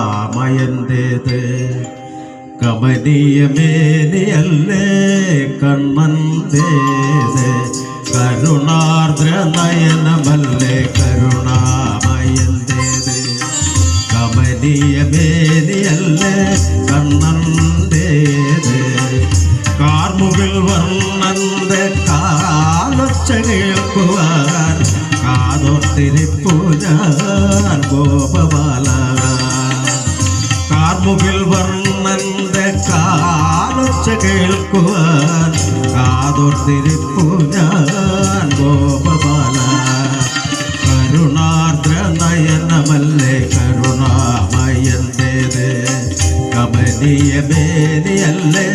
കരുണാമയൻ്റേത് കമനീയമേനിയല്ലേ കണ്ണൻ്റേത് കരുണാർദ്ര നയനമല്ലേ കരുണാമയൻ്റേത് കമനീയമേനിയല്ലേ കണ്ണൻ്റേത് കാർമുകിൽ വർണ്ണന്റെ കാലൊച്ച കേൾക്കുവാൻ കാതോർത്തിരിപ്പു ഞാൻ ഗോപബാല കാർമുകിൽ വർണ്ണന്റെ കാലൊച്ച കേൾക്കുവാൻ കാതോർത്തിരിപ്പു ഞാൻ ഗോപബാല കരുണാർദ്ര നയനമല്ലേ കരുണാമയൻ്റേത് കമനീയമേനിയല്ലേ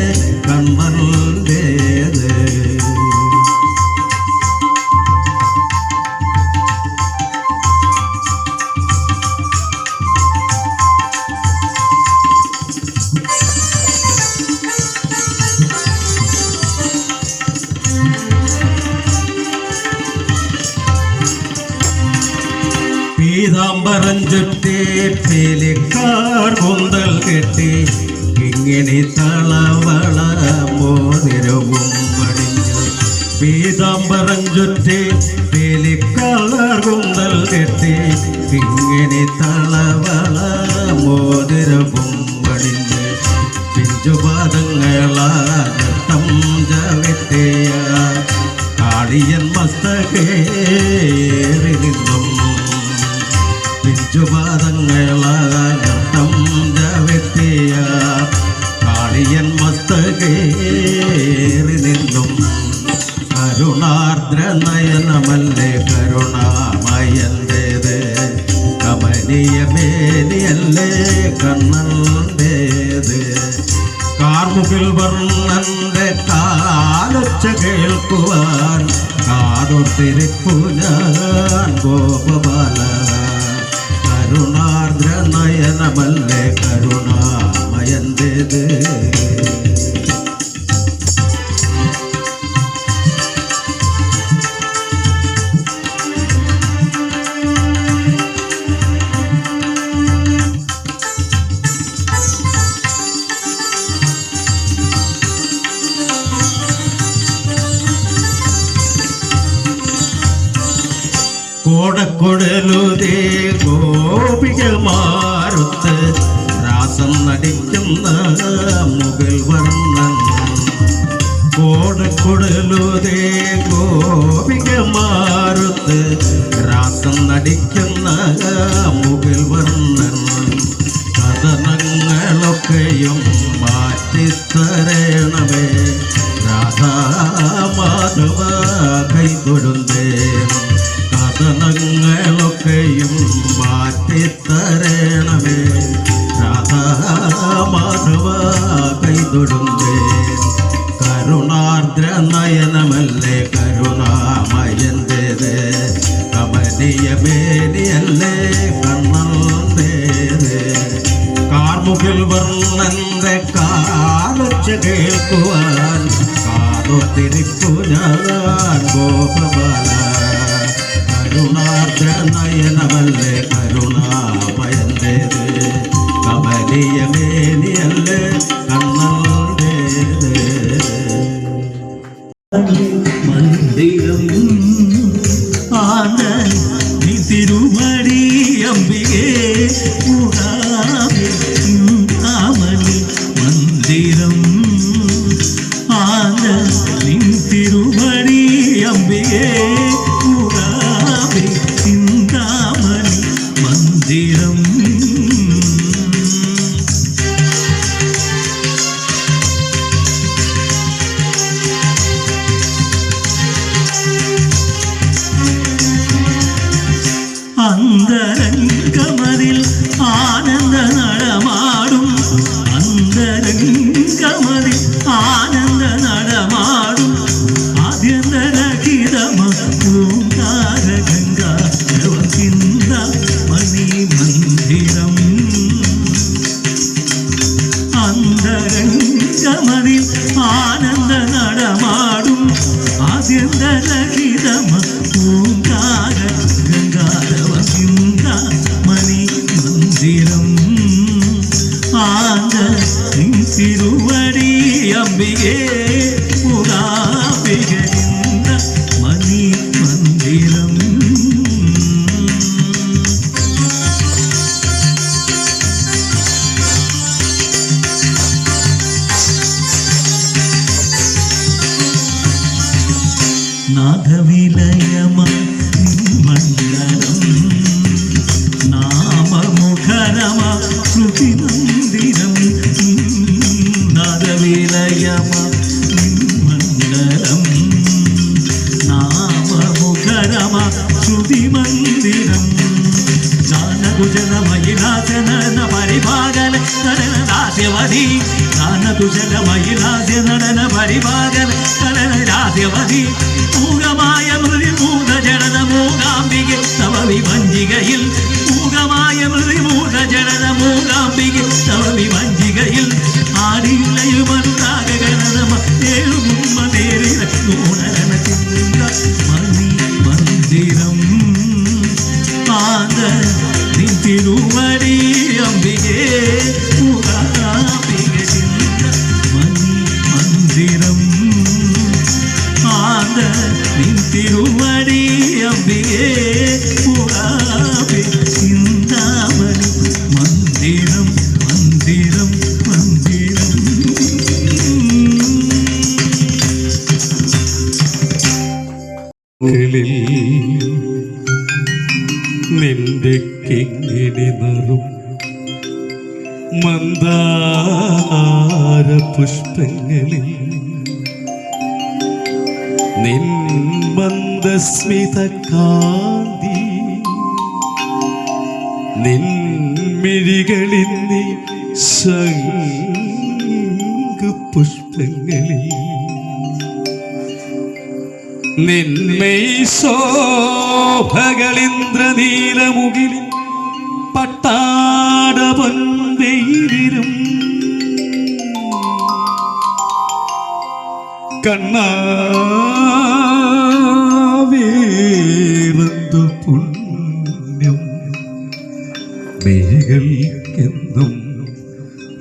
കണ്ണൻ്റേത് പീതാംബരം ചുറ്റി പേലിക്കാർ കൂന്തൽ കെട്ടി ഇങ്ങനെ തളവള മോതിരവും പടിഞ്ഞു പീതാംബരം ചുറ്റി പേലിക്കാർ കൂന്തൽ കെട്ടി ഇങ്ങനെ തളവള മോതിരവും പടിഞ്ഞ് പിഞ്ചുപാദങ്ങളാട്ടം ചവിട്ടിയ കാളിയൻ മസ്തകേറി നിന്നും പിഞ്ചുപാദങ്ങളാട്ടം ചവിട്ടിയ കാളിയൻ മസ്തകേറി നിന്നും കരുണാർദ്ര നയനമല്ലേ കരുണാമയൻ്റേത് കമനീയമേനിയല്ലേ കണ്ണൻ്റേത് കാർമുകിൽ വർണ്ണന്റെ കാലൊച്ച കേൾക്കുവാൻ കാതോർത്തിരിപ്പു ഞാൻ ഗോപബാല കരുണാർദ്ര നയനമല്ലേ കരുണാമയൻ്റേത് കോടക്കൊടലുതേ ഗോപികമാരുത്ത് രാസം നടിക്കുന്ന മുകിൽ വർണ്ണൻ കോടക്കൊടലുതേ ഗോപികമാരുത്ത് രാസം നടിക്കുന്ന മുകിൽ വർണ്ണൻ കഥനങ്ങളൊക്കെയും മാറ്റിത്തരേണമേ രാധാ മാധവ കൈതൊഴുന്തേ കഥനങ്ങളൊക്കെയും മാറ്റിത്തരേണമേ രാധാ മാധവ കൈതൊഴുന്തേ കരുണാർദ്ര നയനമല്ലേ കരുണാമയൻ്റേത് കമനീയമേനിയല്ലേ കണ്ണൻ്റേത് കാർമുകിൽ വർണ്ണന്റെ കാലൊച്ച കേൾക്കുവാൻ കാതോർത്തിരിപ്പു ഞാൻ ഗോപബാല കരുണാർദ്ര നയനമല്ലേ കരുണാമയൻ്റേത് കമനീയമേനിയല്ലേ കണ്ണൻ്റേത് മന്ദിരം ആനന്ദ നീ തിരുമടി അംബികേ മുഖാമണി മന്ദിരം ആനന്ദ നീ തിരുമടി അംബികേ ചിന്താമണി മന്ദിരം അന്തരംഗമതിൽ ആനന്ദ നടമാടും അന്തരംഗമതിൽ ആനന്ദ നടമാടും ആദ്യന്തരഹിതമൂകാരഗംഗാ മണി മന്ദിരം അന്തരംഗമതിൽ ആനന്ദ നടമാടും ആദ്യന്തരഹിതമൂകാരഗംഗാ മണി മന്ദിരം നാദവിലയമ മണ്ഡലം നാമമുഖരമ ശ്രുതിമന്ദിരം നാദവിലയമ മണ്ഡലം നാമമുഖരമ ശ്രുതിമന്ദിരം ഗാനകുശലമയിലാസന പരിഭാഗല കരണരാസ്യവധി ഗാനകുശലമയിലാസ്യ നടന പരിഭാഗല കരണരാസ്യവധി മൂകമായ മൃതിമൂത ജനത മൂകാംബികെ തവ വിഭഞ്ജികയിൽ മൂകമായ മൃതിമൂത ജനത മൂകാംബികെ തവ വിഭഞ്ജികയിൽ ആടിയിലയുമനുരാഗണമ ഏഴുമുമ്മ നേരിട ഗുണരണ ചിന്ത മണി മന്ദിരം തിരുവടി അംബികേ മൂകാംബികെ ചിന്ത മണി മന്ദിരം തിരുവടി അംബികേ മൂകാംബികെ ചിന്താമണി മന്ദിരം മന്ദിരം മന്ദിരം നിന്റെ കിങ്ങിണി നറും മന്ദാര പുഷ്പങ്ങളിൽ നിൻ മന്ദസ്മിത കാന്തി നിൻ മിഴികളിന്നി ശംഖ് പുഷ്പങ്ങളിൽ നിന്മയി ശോഭകളിന്ദ്രനീലമുകിലിൽ പട്ടാട പൊൻവെയിലിരും കണ്ണാവേറെന്തു പുണ്യം മിഴികൾക്കെന്നും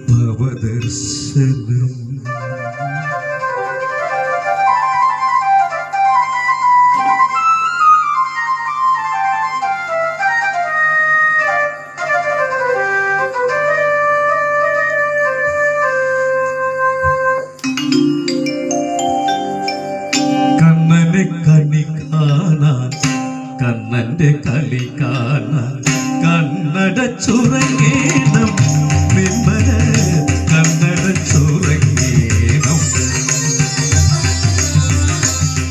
ഭവദർശനം കണ്ണന്റെ കളി കാണാൻ കണ്ണടച്ചുറങ്ങേണം നിമ്മന കണ്ണടച്ചുറങ്ങേണം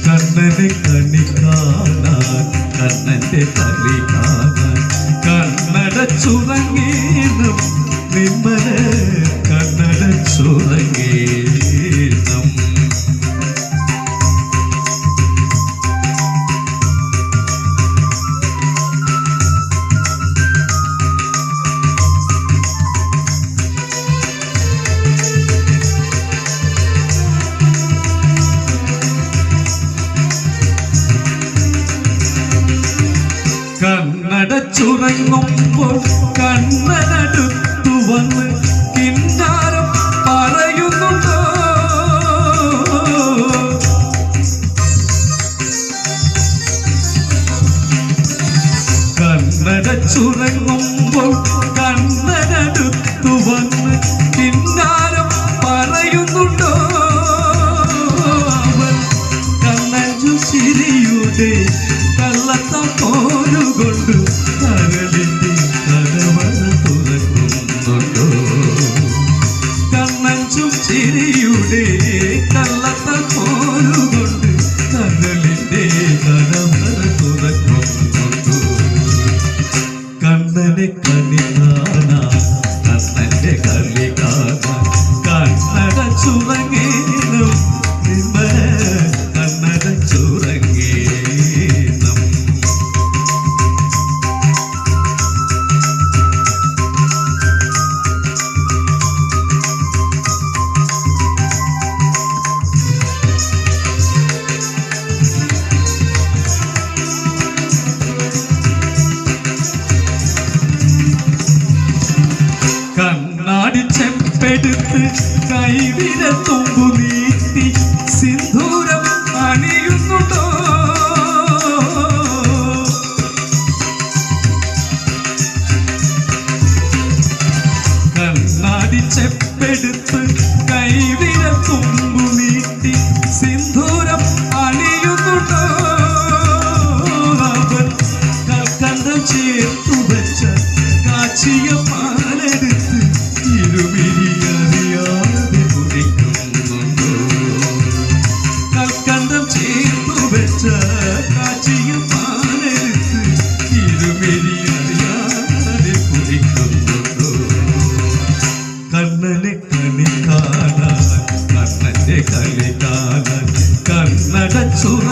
കണ്ണനെ കണി കാണാൻ കണ്ണന്റെ കളി കാണാൻ കണ്ണടച്ചുറങ്ങേണം നിമ്മന കണ്ണടച്ചുറങ്ങേണം കണ്ണടച്ചുറങ്ങുമ്പോൾ കണ്ണനടുത്തു വന്ന് കിന്നാരം പറയുന്നുണ്ടോ കണ്ണടച്ചുറങ്ങുമ്പോൾ കണ്ണനടുത്തു വന്ന് കിന്നാരം പറയുന്നുണ്ടോ അവൻ കണ്ണഞ്ചു ചിരിയുടെ കള്ളത്ത പോരുകൊണ്ട് കരളിന്റെ കരവറ തുറക്കുന്നുണ്ടോ കണ്ണഞ്ചു ചിരിയുടെ കള്ളത്ത പോരുകൊണ്ട് കരളിന്റെ കരവറ തുറക്കുന്നുണ്ടോ കണ്ണനെ കണി കാണാൻ കണ്ണന്റെ കളി കാണാൻ കണ്ണടച്ചുറങ്ങേണം കണ്ണടച്ചുറങ്ങേണം കണ്ണാടി ചെപ്പെടുത്ത് കൈവിര തുമ്പു നീട്ടി സിന്ദൂരം അണിയുന്നുണ്ടോ കണ്ണാടി ചെപ്പെടുത്ത് കൈവിര തുമ്പു നീട്ടി സിന്ദൂരം അണിയുന്നുണ്ടോ ചന്തം ചേർത്തു വെച്ച കാച്ചിയും പാലെടുത്ത് ഇരുമെരിയറിയാതെ കുടിക്കുന്നുണ്ടോ കണ്ണനെ കളി കാണാൻ കണ്ണന്റെ കളി കാണാൻ കണ്ണടച്ചുറ